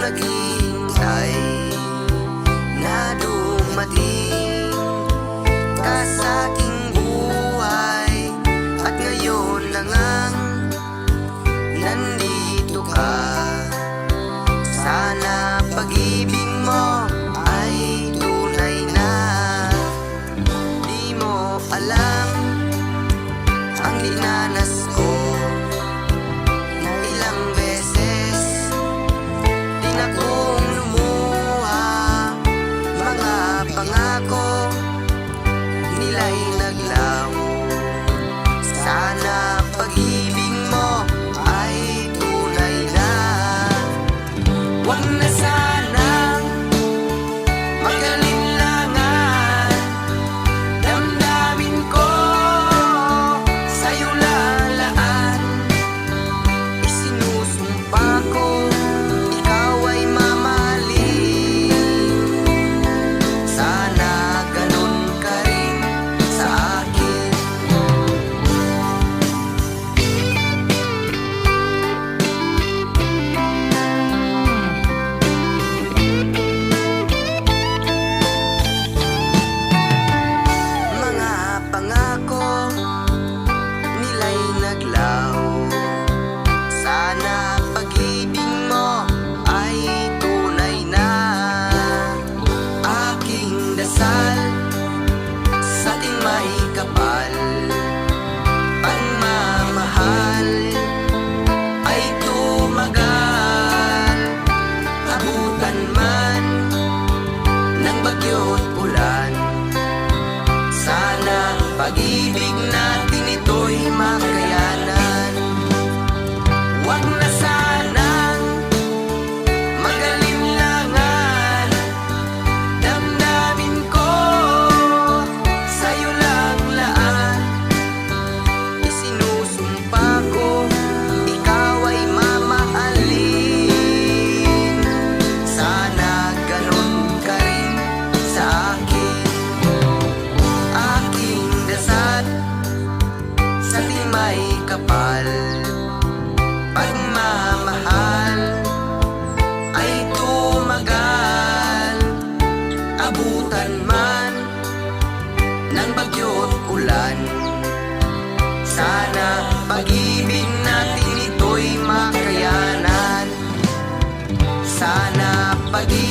naghihintay na dumating ka sa aking buhay, at ngayon na ngang nandito ka. Sana pag-ibig mo ay tunay na. Di mo alam ang dinanas ko, na ilang beses din akong lumuha. Mga pangako nila'y naglaho. Sana pag-ibig mo ay tunay na. Huwag na sanang mag-alinlangan, damdamin ko sa'yo lalaan. Isinusumpa ko ikaw ay mamahalin. Sana ganun ka rin sa akin. Mga pangako nila'y naglaho. Sana pag-ibig mo ay tunay na. Aking dasal sa ating may kapal, pagmamahal ay tumagal. Abutan man ng bagyo't ulan, sana pag-ibig natin ito'y makayanan. Huwag na sanang mag-alinlangan, damdamin ko sa'yo lang laan. Isinusumpa ko ikaw ay mamahalin. Sana ganun ka rin sa akin. Aking dasal sa timay kapal, pagmamahal ay tumagal. Abutan man ng bagyo't ulan, sana pag-ibig natin ito'y makayanan. Sana pag-ibig